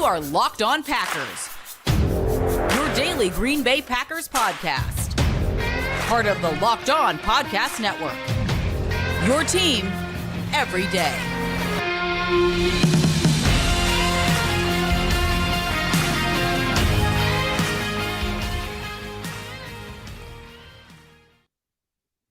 You are Locked On Packers, your daily Green Bay Packers podcast. Part of the Locked On Podcast Network, your team every day.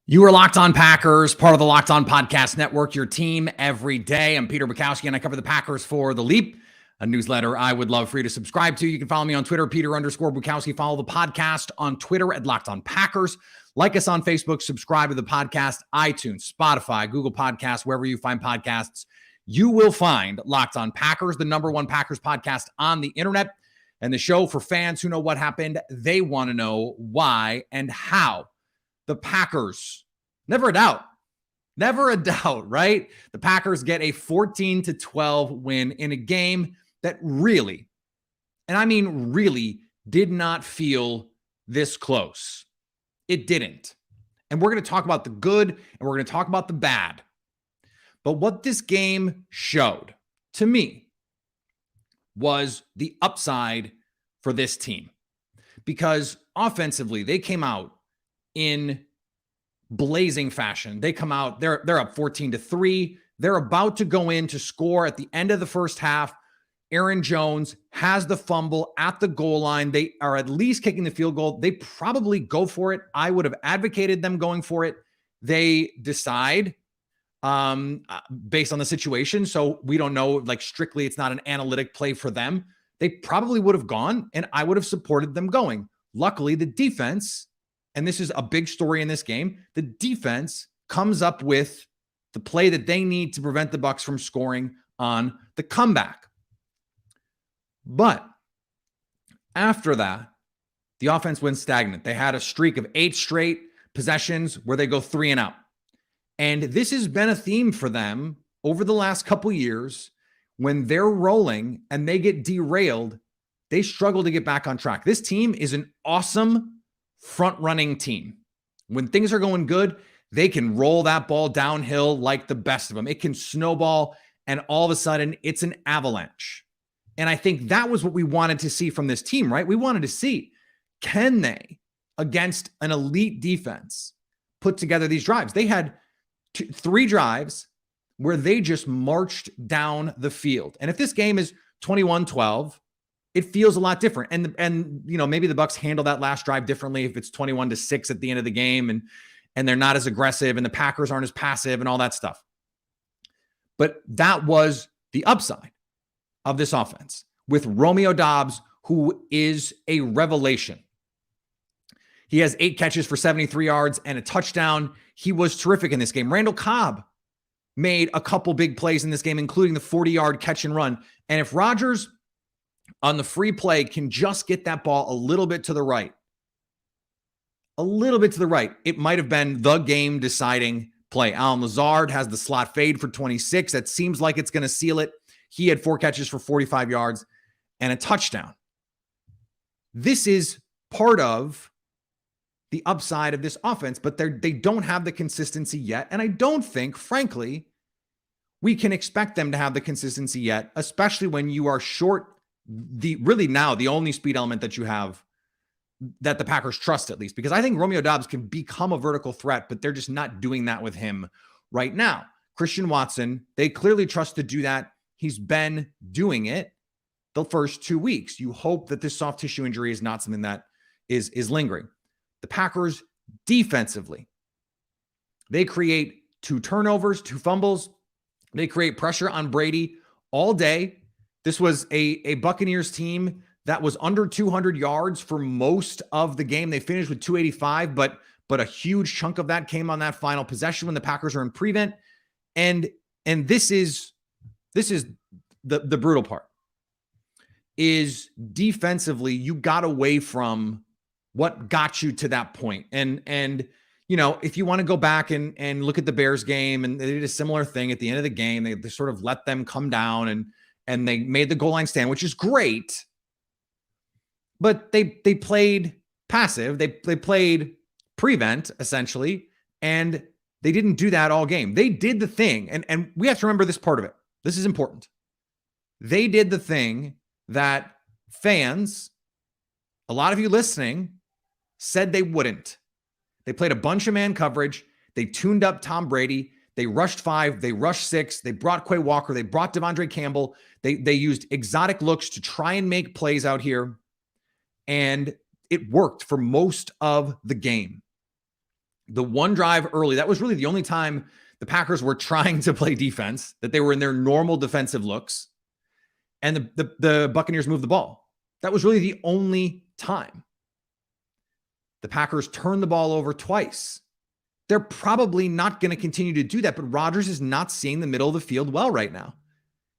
You are Locked On Packers, part of the Locked On Podcast Network, your team every day. I'm Peter Bukowski, and I cover the Packers for The Leap, a newsletter I would love for you to subscribe to. You can follow me on Twitter, Peter_Bukowski. Follow the podcast on Twitter at Locked On Packers. Like us on Facebook, subscribe to the podcast, iTunes, Spotify, Google Podcasts, wherever you find podcasts. You will find Locked On Packers, the #1 Packers podcast on the internet, and the show for fans who know what happened. They want to know why and how the Packers, never a doubt, right? The Packers get a 14-12 win in a game that really, and I mean really, did not feel this close. It didn't. And we're going to talk about the good and we're going to talk about the bad. But what this game showed to me was the upside for this team. Because offensively, they came out in blazing fashion. They come out, they're up 14-3. They're about to go in to score at the end of the first half. Aaron Jones has the fumble at the goal line. They are at least kicking the field goal. They probably go for it. I would have advocated them going for it. They decide based on the situation. So we don't know, like strictly, it's not an analytic play for them. They probably would have gone and I would have supported them going. Luckily, the defense, and this is a big story in this game, the defense comes up with the play that they need to prevent the Bucs from scoring on the comeback. But after that, the offense went stagnant. They had a streak of 8 straight possessions where they go 3 and out. And this has been a theme for them over the last couple years. When they're rolling and they get derailed, they struggle to get back on track. This team is an awesome front-running team. When things are going good, they can roll that ball downhill like the best of them. It can snowball, and all of a sudden, it's an avalanche. And I think that was what we wanted to see from this team, right? We wanted to see, can they, against an elite defense, put together these drives? They had 3 drives where they just marched down the field. And if this game is 21-12, it feels a lot different. And you know, maybe the Bucs handle that last drive differently if it's 21-6 at the end of the game and they're not as aggressive and the Packers aren't as passive and all that stuff. But that was the upside of this offense with Romeo Doubs, who is a revelation. He has 8 catches for 73 yards and a touchdown. He was terrific in this game. Randall Cobb made a couple big plays in this game, including the 40-yard catch and run. And if Rodgers on the free play can just get that ball a little bit to the right, it might have been the game-deciding play. Allen Lazard has the slot fade for 26. That seems like it's going to seal it. He had 4 catches for 45 yards and a touchdown. This is part of the upside of this offense, but they don't have the consistency yet. And I don't think, frankly, we can expect them to have the consistency yet, especially when you are short the only speed element that you have that the Packers trust, at least, because I think Romeo Doubs can become a vertical threat, but they're just not doing that with him right now. Christian Watson, they clearly trust to do that. He's been doing it the first 2 weeks. You hope that this soft tissue injury is not something that is lingering. The Packers defensively, they create 2 turnovers, 2 fumbles. They create pressure on Brady all day. This was a Buccaneers team that was under 200 yards for most of the game. They finished with 285, but a huge chunk of that came on that final possession when the Packers are in prevent. And this is the brutal part, is defensively, you got away from what got you to that point. And you know, if you want to go back and look at the Bears game, and they did a similar thing at the end of the game, they sort of let them come down and they made the goal line stand, which is great. But they played passive. They played prevent, essentially, and they didn't do that all game. They did the thing, and we have to remember this part of it. This is important. They did the thing that fans, a lot of you listening, said they wouldn't. They played a bunch of man coverage. They tuned up Tom Brady. They rushed 5. They rushed 6. They brought Quay Walker. They brought Devondre Campbell. They used exotic looks to try and make plays out here. And it worked for most of the game. The one drive early, that was really the only time the Packers were trying to play defense, that they were in their normal defensive looks. And the Buccaneers moved the ball. That was really the only time. The Packers turned the ball over twice. They're probably not going to continue to do that, but Rodgers is not seeing the middle of the field well right now.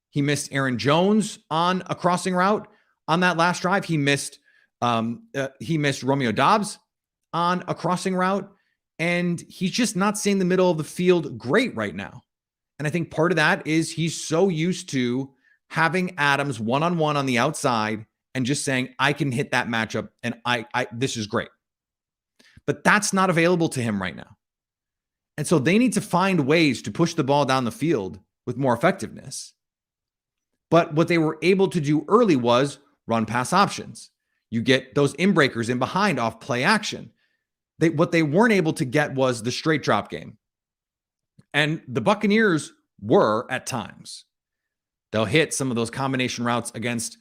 He missed Aaron Jones on a crossing route on that last drive. He missed Romeo Doubs on a crossing route, and he's just not seeing the middle of the field great right now. And I think part of that is he's so used to having Adams one-on-one on the outside and just saying, I can hit that matchup and this is great. But that's not available to him right now. And so they need to find ways to push the ball down the field with more effectiveness. But what they were able to do early was run pass options. You get those in-breakers in behind off play action. What they weren't able to get was the straight drop game. And the Buccaneers were at times. They'll hit some of those combination routes against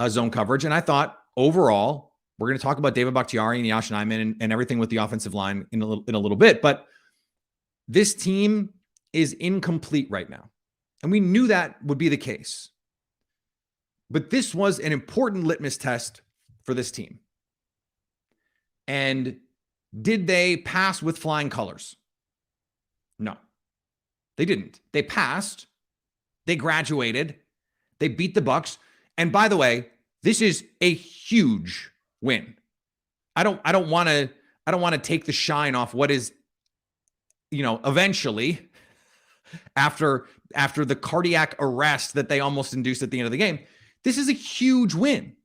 zone coverage. And I thought overall, we're going to talk about David Bakhtiari and Yosh Nijman and everything with the offensive line in a little bit. But this team is incomplete right now. And we knew that would be the case. But this was an important litmus test for this team. And did they pass with flying colors? No, they didn't. They passed. They graduated. They beat the Bucs. And by the way, this is a huge win. I don't want to take the shine off what is, eventually after the cardiac arrest that they almost induced at the end of the game. This is a huge win.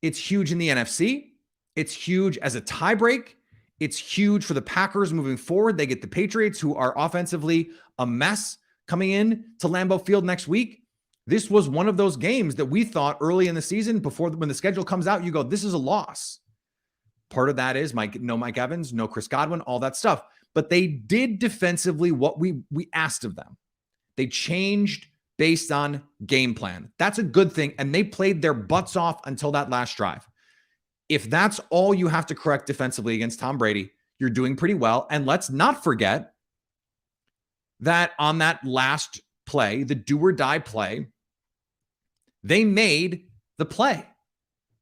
It's huge in the NFC. It's huge as a tiebreak. It's huge for the Packers moving forward. They get the Patriots, who are offensively a mess, coming in to Lambeau Field next week. This was one of those games that we thought early in the season, when the schedule comes out, you go, this is a loss. Part of that is no Mike Evans, no Chris Godwin, all that stuff. But they did defensively what we asked of them. They changed based on game plan. That's a good thing. And they played their butts off until that last drive. If that's all you have to correct defensively against Tom Brady, you're doing pretty well. And let's not forget that on that last play, the do or die play, they made the play.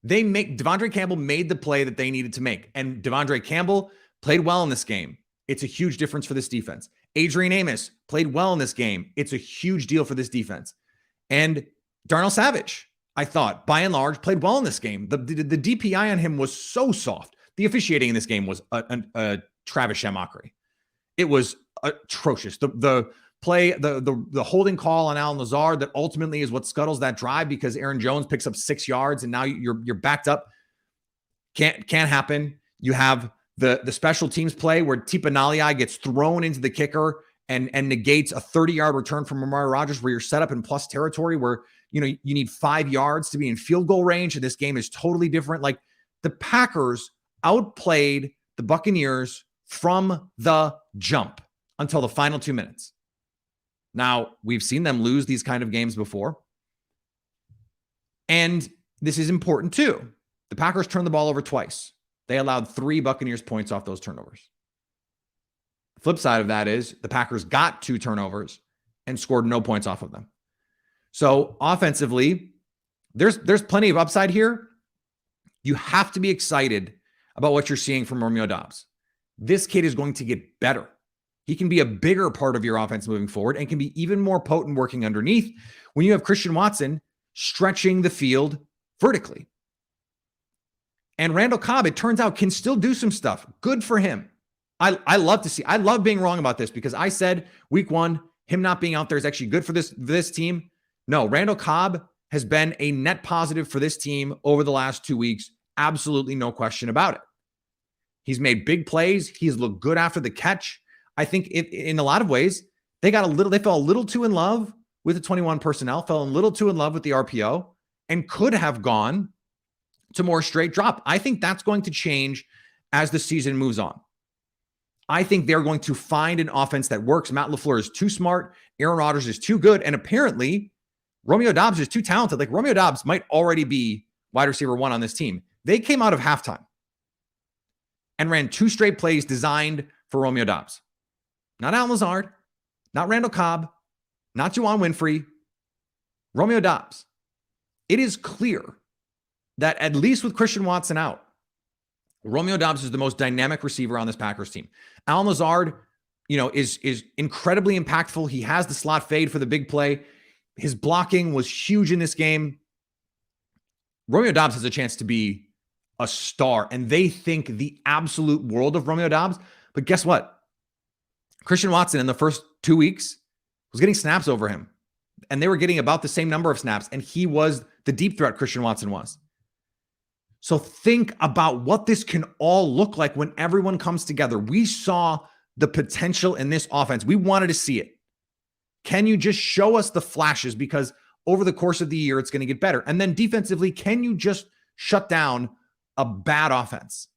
Devondre Campbell made the play that they needed to make. And Devondre Campbell played well in this game. It's a huge difference for this defense. Adrian Amos played well in this game. It's a huge deal for this defense. And Darnell Savage, I thought, by and large, played well in this game. The DPI on him was so soft. The officiating in this game was a Travis mockery. It was atrocious. The play, the holding call on Alan Lazard that ultimately is what scuttles that drive because Aaron Jones picks up 6 yards and now you're backed up. Can't happen. You have the special teams play where Tipa Naliai gets thrown into the kicker and negates a 30-yard return from Amari Rodgers where you're set up in plus territory where you need 5 yards to be in field goal range, and this game is totally different. Like, the Packers outplayed the Buccaneers from the jump until the final 2 minutes. Now, we've seen them lose these kind of games before. And this is important too. The Packers turned the ball over twice. They allowed 3 Buccaneers points off those turnovers. The flip side of that is the Packers got 2 turnovers and scored no points off of them. So offensively, there's plenty of upside here. You have to be excited about what you're seeing from Romeo Doubs. This kid is going to get better. He can be a bigger part of your offense moving forward and can be even more potent working underneath when you have Christian Watson stretching the field vertically. And Randall Cobb, it turns out, can still do some stuff. Good for him. I love to see. I love being wrong about this because I said week 1, him not being out there is actually good for this team. No, Randall Cobb has been a net positive for this team over the last 2 weeks. Absolutely no question about it. He's made big plays. He's looked good after the catch. I think in a lot of ways, they fell a little too in love with the 21 personnel, fell a little too in love with the RPO. and could have gone to more straight drop. I think that's going to change as the season moves on. I think they're going to find an offense that works. Matt LaFleur is too smart. Aaron Rodgers is too good. And apparently, Romeo Doubs is too talented. Like, Romeo Doubs might already be wide receiver 1 on this team. They came out of halftime and ran 2 straight plays designed for Romeo Doubs. Not Allen Lazard, not Randall Cobb, not Juwan Winfrey, Romeo Doubs. It is clear that at least with Christian Watson out, Romeo Doubs is the most dynamic receiver on this Packers team. Allen Lazard, is incredibly impactful. He has the slot fade for the big play. His blocking was huge in this game. Romeo Doubs has a chance to be a star, and they think the absolute world of Romeo Doubs. But guess what? Christian Watson in the first 2 weeks was getting snaps over him, and they were getting about the same number of snaps, and he was the deep threat Christian Watson was. So think about what this can all look like when everyone comes together. We saw the potential in this offense. We wanted to see it. Can you just show us the flashes? Because over the course of the year, it's going to get better. And then defensively, can you just shut down a bad offense,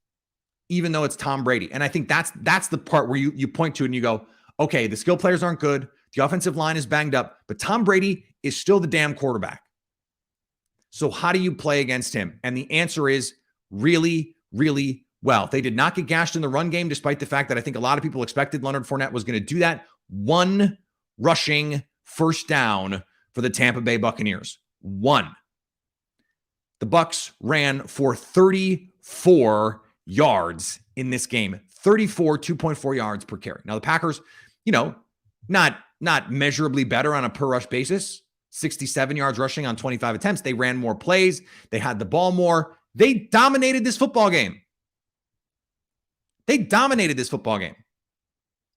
even though it's Tom Brady? And I think that's the part where you point to it and you go, okay, the skill players aren't good. The offensive line is banged up, but Tom Brady is still the damn quarterback. So how do you play against him? And the answer is really, really well. They did not get gashed in the run game, despite the fact that I think a lot of people expected Leonard Fournette was going to do that. 1 rushing first down for the Tampa Bay Buccaneers. 1. The Bucs ran for 34 yards in this game. 34, 2.4 yards per carry. Now the Packers, not measurably better on a per rush basis. 67 yards rushing on 25 attempts. They ran more plays. They had the ball more. They dominated this football game.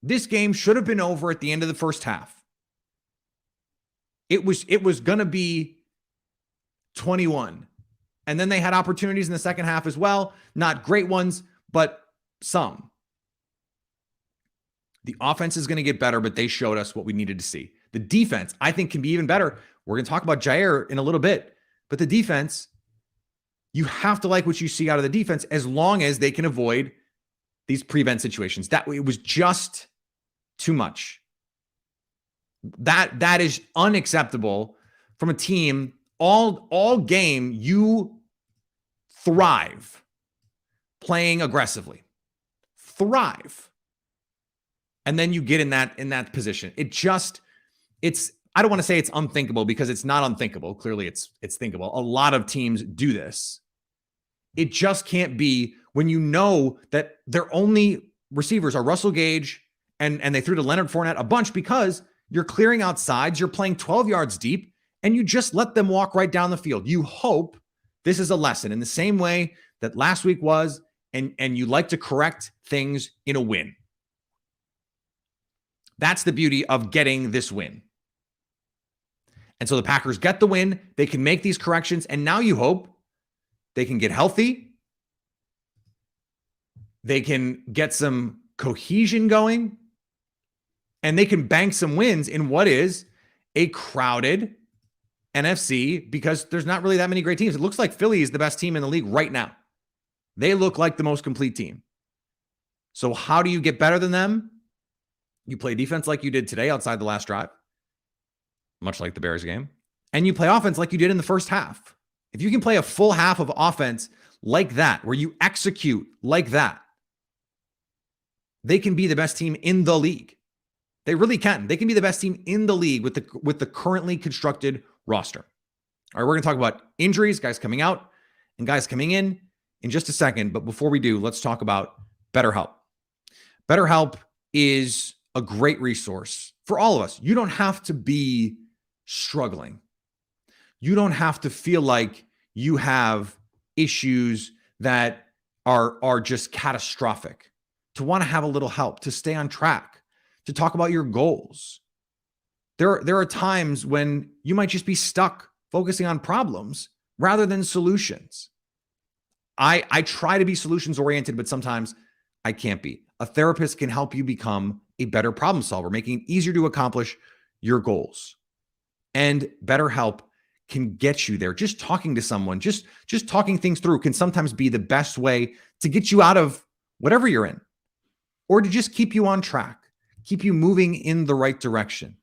This game should have been over at the end of the first half. It was going to be 21. And then they had opportunities in the second half as well. Not great ones, but some. The offense is going to get better, but they showed us what we needed to see. The defense, I think, can be even better. We're going to talk about Jair in a little bit, but the defense, you have to like what you see out of the defense as long as they can avoid these prevent situations. That it was just too much. That is unacceptable from a team. All game, you thrive playing aggressively. Thrive. And then you get in that position. I don't want to say it's unthinkable because it's not unthinkable. Clearly it's thinkable. A lot of teams do this. It just can't be when you know that their only receivers are Russell Gage and they threw to Leonard Fournette a bunch because you're clearing out sides, you're playing 12 yards deep, and you just let them walk right down the field. You hope this is a lesson in the same way that last week was, and you like to correct things in a win. That's the beauty of getting this win. And so the Packers get the win. They can make these corrections. And now you hope they can get healthy. They can get some cohesion going. And they can bank some wins in what is a crowded NFC because there's not really that many great teams. It looks like Philly is the best team in the league right now. They look like the most complete team. So how do you get better than them? You play defense like you did today outside the last drive, much like the Bears game, and you play offense like you did in the first half. If you can play a full half of offense like that, where you execute like that, they can be the best team in the league. They really can. They can be the best team in the league with the currently constructed roster. All right, we're going to talk about injuries, guys coming out and guys coming in just a second. But before we do, let's talk about BetterHelp. BetterHelp is a great resource for all of us. You don't have to be struggling. You don't have to feel like you have issues that are just catastrophic to want to have a little help, to stay on track, to talk about your goals. There are times when you might just be stuck focusing on problems rather than solutions. I try to be solutions oriented, but sometimes I can't be. A therapist can help you become a better problem solver, making it easier to accomplish your goals. And BetterHelp can get you there. Just talking to someone, just talking things through can sometimes be the best way to get you out of whatever you're in, or to just keep you on track, keep you moving in the right direction,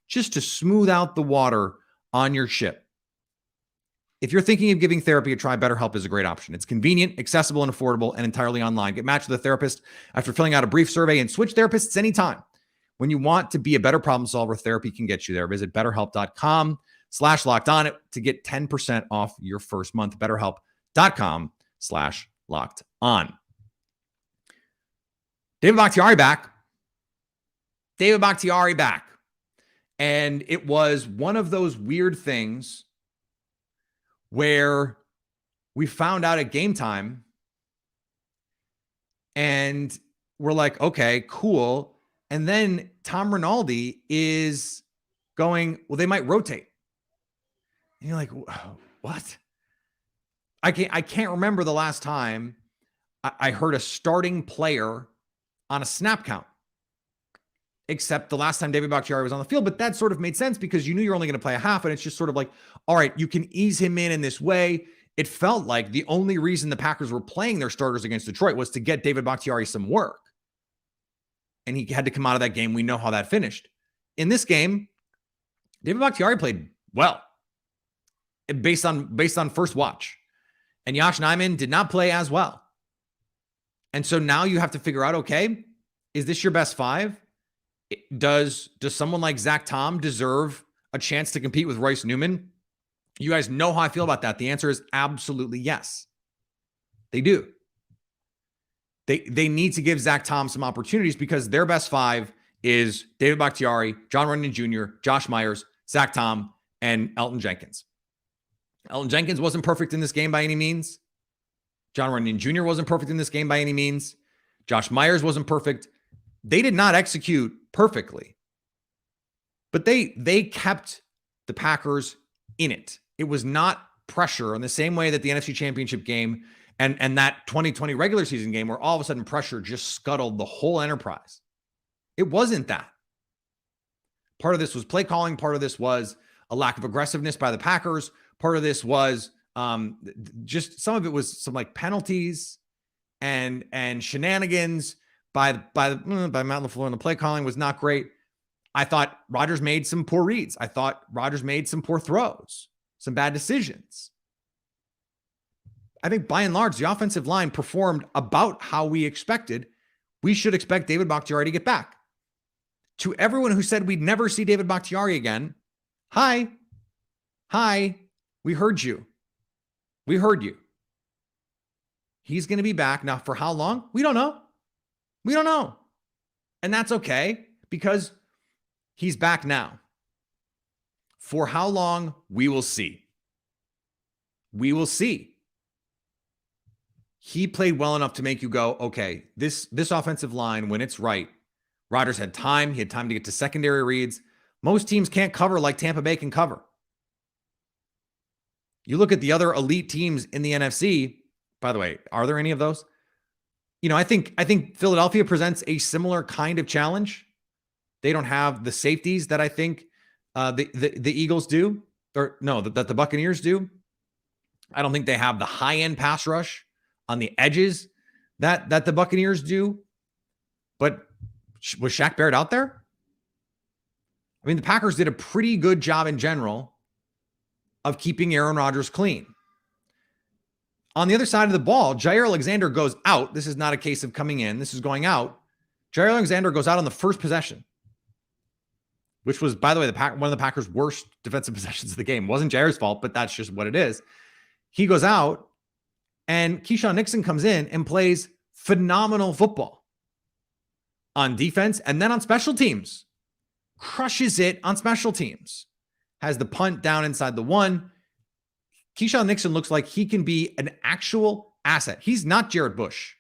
just to smooth out the water on your ship. If you're thinking of giving therapy a try, BetterHelp is a great option. It's convenient, accessible, and affordable, and entirely online. Get matched with a therapist after filling out a brief survey and switch therapists anytime. When you want to be a better problem solver, therapy can get you there. Visit BetterHelp.com/lockedon to get 10% off your first month. BetterHelp.com/lockedon. David Bakhtiari back. David Bakhtiari back. And it was one of those weird things where we found out at game time and we're like, okay, cool. And then Tom Rinaldi is going, well, they might rotate. And you're like, what? I can't remember the last time I heard a starting player on a snap count, except the last time David Bakhtiari was on the field. But that sort of made sense because you knew you're only going to play a half. And it's just sort of like, all right, you can ease him in this way. It felt like the only reason the Packers were playing their starters against Detroit was to get David Bakhtiari some work. And he had to come out of that game. We know how that finished. In this game, David Bakhtiari played well based on first watch. And Yosh Nijman did not play as well. And so now you have to figure out, okay, is this your best five? Does someone like Zach Tom deserve a chance to compete with Royce Newman? You guys know how I feel about that. The answer is absolutely yes. They do. They need to give Zach Tom some opportunities because their best five is David Bakhtiari, John Runyon Jr., Josh Myers, Zach Tom, and Elton Jenkins. Elton Jenkins wasn't perfect in this game by any means. John Runyon Jr. wasn't perfect in this game by any means. Josh Myers wasn't perfect. They did not execute perfectly, but they kept the Packers in it. It was not pressure in the same way that the NFC Championship game and that 2020 regular season game where all of a sudden pressure just scuttled the whole enterprise. It wasn't that. Part of this was play calling. Part of this was a lack of aggressiveness by the Packers. Part of this was just some of it was some like penalties and shenanigans by Matt LaFleur, and the play calling was not great. I thought Rodgers made some poor reads. I thought Rodgers made some poor throws, some bad decisions. I think by and large, the offensive line performed about how we expected. We should expect David Bakhtiari to get back. To everyone who said we'd never see David Bakhtiari again, hi, we heard you. We heard you. He's going to be back. Now, for how long? We don't know. We don't know. And that's okay because he's back now. For how long? We will see. We will see. He played well enough to make you go, okay, this offensive line, when it's right, Rodgers had time. He had time to get to secondary reads. Most teams can't cover like Tampa Bay can cover. You look at the other elite teams in the NFC. By the way, are there any of those? You know, I think Philadelphia presents a similar kind of challenge. They don't have the safeties that I think the Eagles do, or no, that the Buccaneers do. I don't think they have the high-end pass rush on the edges that the Buccaneers do. But was Shaq Barrett out there? I mean, the Packers did a pretty good job in general of keeping Aaron Rodgers clean. On the other side of the ball, Jair Alexander goes out. This is not a case of coming in. This is going out. Jair Alexander goes out on the first possession, which was, by the way, one of the Packers' worst defensive possessions of the game. It wasn't Jair's fault, but that's just what it is. He goes out, and Keyshawn Nixon comes in and plays phenomenal football on defense and then on special teams. Crushes it on special teams. Has the punt down inside the one. Keyshawn Nixon looks like he can be an actual asset. He's not Jared Bush.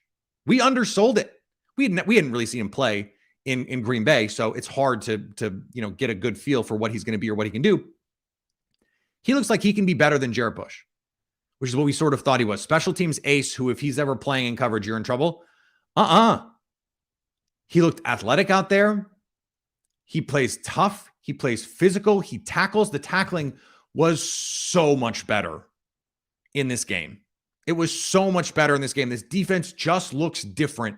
We undersold it. We hadn't really seen him play in Green Bay, so it's hard to get a good feel for what he's going to be or what he can do. He looks like he can be better than Jared Bush, which is what we sort of thought he was. Special teams ace who, if he's ever playing in coverage, you're in trouble. He looked athletic out there. He plays tough. He plays physical. He tackles. The tackling was so much better in this game. It was so much better in this game. This defense just looks different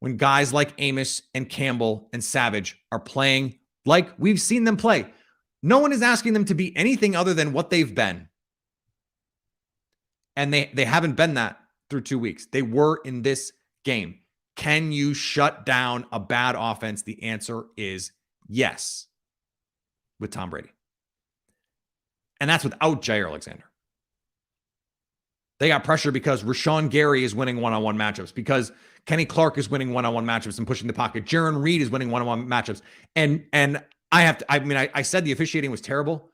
when guys like Amos and Campbell and Savage are playing like we've seen them play. No one is asking them to be anything other than what they've been. And they haven't been that through 2 weeks. They were in this game. Can you shut down a bad offense? The answer is yes with Tom Brady. And that's without Jair Alexander. They got pressure because Rashawn Gary is winning one-on-one matchups, because Kenny Clark is winning one-on-one matchups and pushing the pocket. Jaron Reed is winning one-on-one matchups. And I said the officiating was terrible.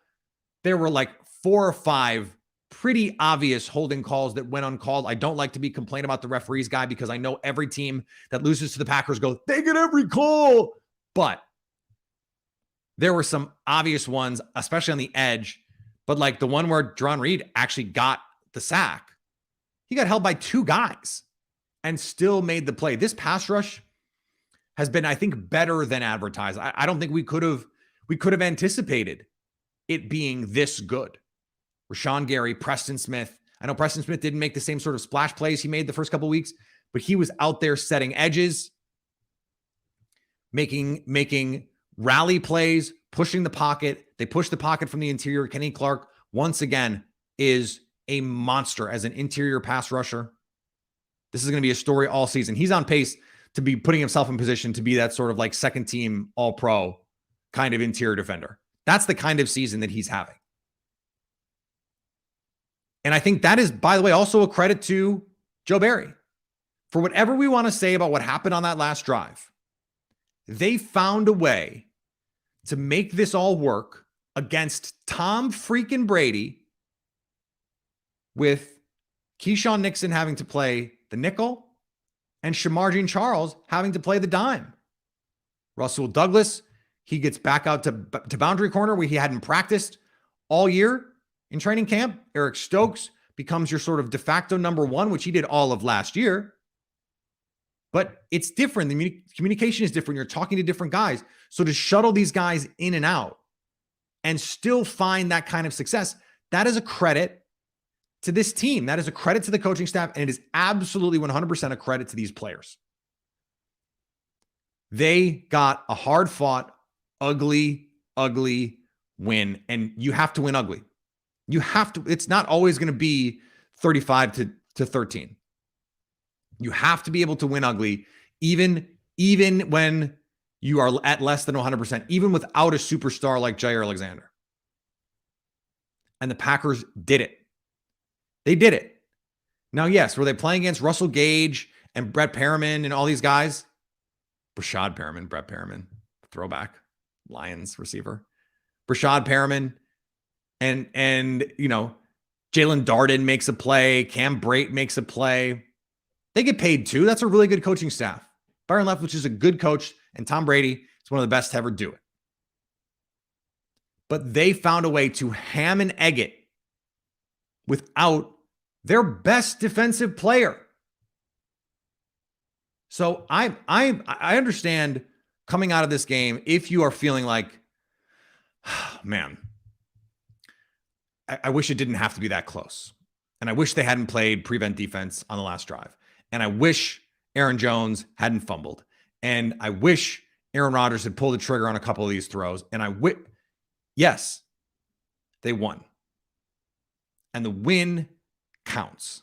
There were like 4 or 5 pretty obvious holding calls that went uncalled. I don't like to be complaining about the referees guy, because I know every team that loses to the Packers goes, they get every call. But there were some obvious ones, especially on the edge. But like the one where Jaron Reed actually got the sack, he got held by 2 guys and still made the play. This pass rush has been, I think, better than advertised. I don't think we could have anticipated it being this good. Rashawn Gary, Preston Smith. I know Preston Smith didn't make the same sort of splash plays he made the first couple of weeks, but he was out there setting edges, making rally plays, pushing the pocket. They pushed the pocket from the interior. Kenny Clark, once again, is a monster as an interior pass rusher. This is going to be a story all season. He's on pace to be putting himself in position to be that sort of like second team all-pro kind of interior defender. That's the kind of season that he's having. And I think that is, by the way, also a credit to Joe Barry. For whatever we want to say about what happened on that last drive, they found a way to make this all work against Tom freaking Brady, with Keyshawn Nixon having to play the nickel and Shamar Jean-Charles having to play the dime. Russell Douglas, he gets back out to boundary corner where he hadn't practiced all year in training camp. Eric Stokes becomes your sort of de facto number 1, which he did all of last year. But it's different. The communication is different. You're talking to different guys. So to shuttle these guys in and out and still find that kind of success, that is a credit to this team. That is a credit to the coaching staff, and it is absolutely 100% a credit to these players. They got a hard-fought, ugly win, and you have to win ugly. You have to. It's not always going to be 35 to 13. You have to be able to win ugly, even when you are at less than 100%, even without a superstar like Jair Alexander. And the Packers did it. They did it. Now, yes, were they playing against Russell Gage and Brett Perriman and all these guys? Brashad Perriman, Brett Perriman, throwback, Lions receiver. Brashad Perriman and you know, Jalen Darden makes a play. Cam Brate makes a play. They get paid too. That's a really good coaching staff. Byron Leftwich is a good coach, and Tom Brady is one of the best to ever do it. But they found a way to ham and egg it without their best defensive player. So I understand coming out of this game, if you are feeling like, man, I wish it didn't have to be that close. And I wish they hadn't played prevent defense on the last drive. And I wish Aaron Jones hadn't fumbled. And I wish Aaron Rodgers had pulled the trigger on a couple of these throws. And yes, they won. And the win counts.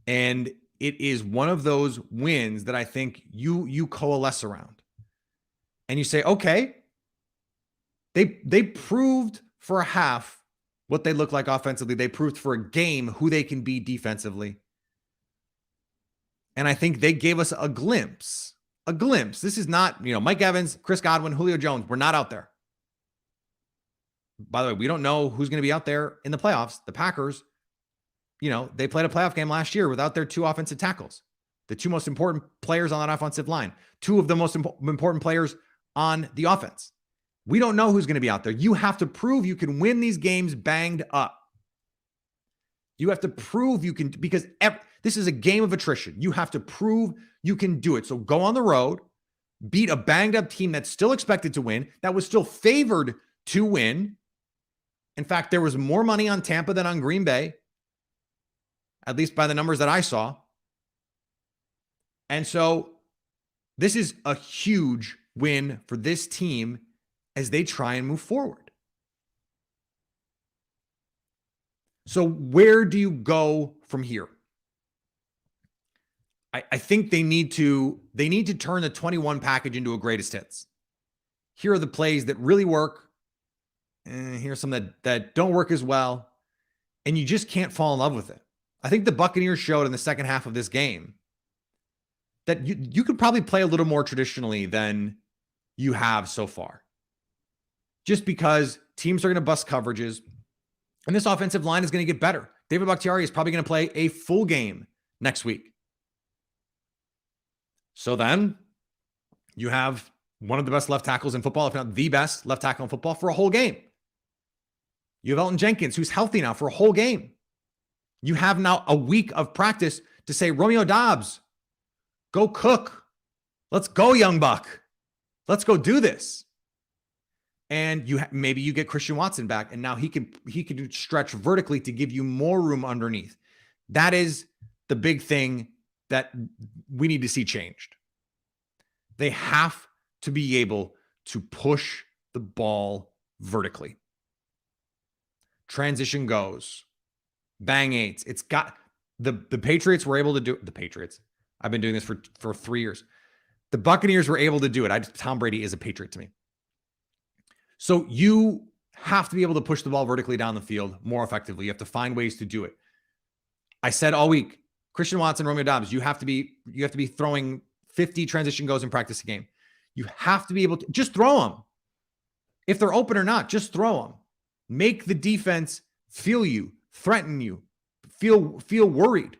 And it is one of those wins that I think you coalesce around. And you say, okay, they proved for a half what they look like offensively. They proved for a game who they can be defensively. And I think they gave us a glimpse. This is not, Mike Evans, Chris Godwin, Julio Jones. We're not out there. By the way, we don't know who's going to be out there in the playoffs. The Packers, they played a playoff game last year without their 2 offensive tackles, the 2 most important players on that offensive line, 2 of the most important players on the offense. We don't know who's going to be out there. You have to prove you can win these games banged up. You have to prove you can, because this is a game of attrition. You have to prove you can do it. So go on the road, beat a banged up team that's still expected to win, that was still favored to win, In fact, there was more money on Tampa than on Green Bay, at least by the numbers that I saw. And so this is a huge win for this team as they try and move forward. So where do you go from here? I think they need to turn the 21 package into a greatest hits. Here are the plays that really work. Here's some that don't work as well. And you just can't fall in love with it. I think the Buccaneers showed in the second half of this game that you could probably play a little more traditionally than you have so far. Just because teams are going to bust coverages and this offensive line is going to get better. David Bakhtiari is probably going to play a full game next week. So then you have one of the best left tackles in football, if not the best left tackle in football, for a whole game. You have Elton Jenkins, who's healthy now for a whole game. You have now a week of practice to say, Romeo Doubs, go cook. Let's go, young buck. Let's go do this. And maybe you get Christian Watson back, and now he can stretch vertically to give you more room underneath. That is the big thing that we need to see changed. They have to be able to push the ball vertically. Transition goes. Bang eights. It's got the Patriots were able to do it. The Patriots. I've been doing this for 3 years. The Buccaneers were able to do it. Tom Brady is a Patriot to me. So you have to be able to push the ball vertically down the field more effectively. You have to find ways to do it. I said all week, Christian Watson, Romeo Doubs, you have to be throwing 50 transition goes in practice a game. You have to be able to just throw them. If they're open or not, just throw them. Make the defense feel you, threaten you, feel worried.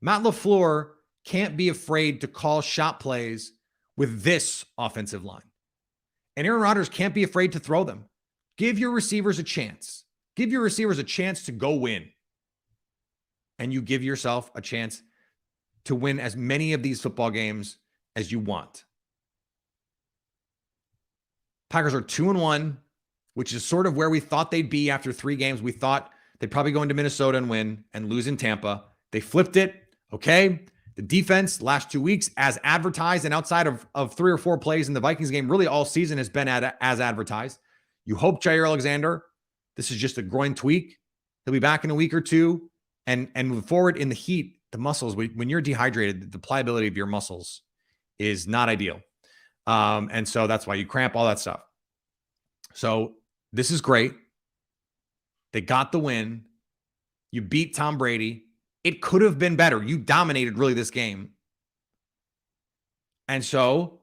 Matt LaFleur can't be afraid to call shot plays with this offensive line. And Aaron Rodgers can't be afraid to throw them. Give your receivers a chance. Give your receivers a chance to go win. And you give yourself a chance to win as many of these football games as you want. Packers are 2-1, which is sort of where we thought they'd be after 3 games. We thought they'd probably go into Minnesota and win and lose in Tampa. They flipped it. Okay. The defense last 2 weeks, as advertised, and outside of 3 or 4 plays in the Vikings game, really all season has been as advertised. You hope Jair Alexander, this is just a groin tweak. He'll be back in a week or two. And move forward in the heat, the muscles, when you're dehydrated, the pliability of your muscles is not ideal. And so that's why you cramp, all that stuff. So this is great. They got the win. You beat Tom Brady. It could have been better. You dominated really this game. And so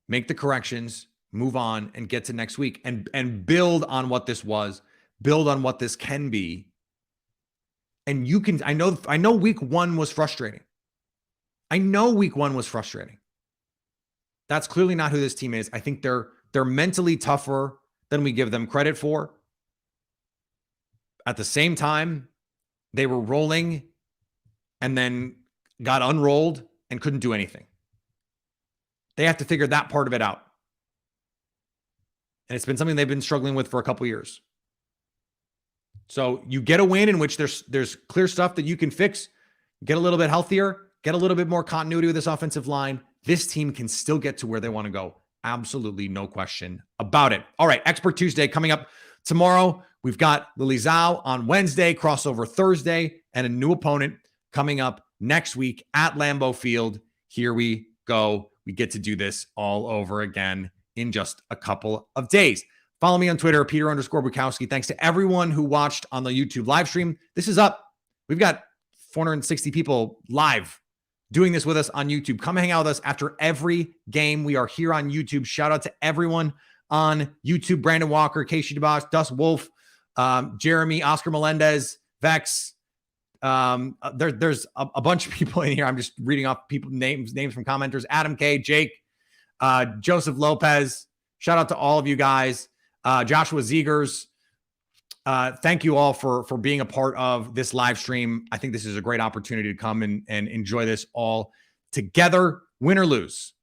make the corrections, move on, and get to next week and build on what this was, build on what this can be. And you can, I know week 1 was frustrating. I know week 1 was frustrating. That's clearly not who this team is. I think they're mentally tougher than we give them credit for. At the same time, they were rolling and then got unrolled and couldn't do anything. They have to figure that part of it out. And it's been something they've been struggling with for a couple years. So you get a win in which there's clear stuff that you can fix, get a little bit healthier, get a little bit more continuity with this offensive line. This team can still get to where they want to go. Absolutely no question about it. All right, Expert Tuesday coming up tomorrow. We've got Lily Zhao on Wednesday, crossover Thursday, and a new opponent coming up next week at Lambeau Field. Here we go. We get to do this all over again in just a couple of days. Follow me on Twitter, Peter_Bukowski. Thanks to everyone who watched on the YouTube live stream. This is up. We've got 460 people live doing this with us on YouTube. Come hang out with us after every game. We are here on YouTube. Shout out to everyone on YouTube. Brandon Walker, Casey DeBosch, Dust Wolf, Jeremy, Oscar Melendez, Vex. There's a bunch of people in here. I'm just reading off people names from commenters. Adam K, Jake, Joseph Lopez. Shout out to all of you guys. Joshua Zegers. Thank you all for being a part of this live stream. I think this is a great opportunity to come and enjoy this all together, win or lose.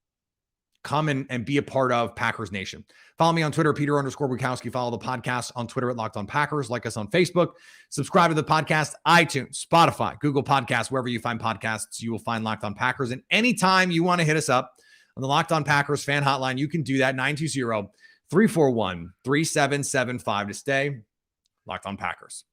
come and be a part of Packers Nation. Follow me on Twitter, Peter_Bukowski. Follow the podcast on Twitter at Locked On Packers. Like us on Facebook. Subscribe to the podcast, iTunes, Spotify, Google Podcasts, wherever you find podcasts, you will find Locked On Packers. And anytime you want to hit us up on the Locked On Packers fan hotline, you can do that, 920-341-3775 to stay Locked On Packers.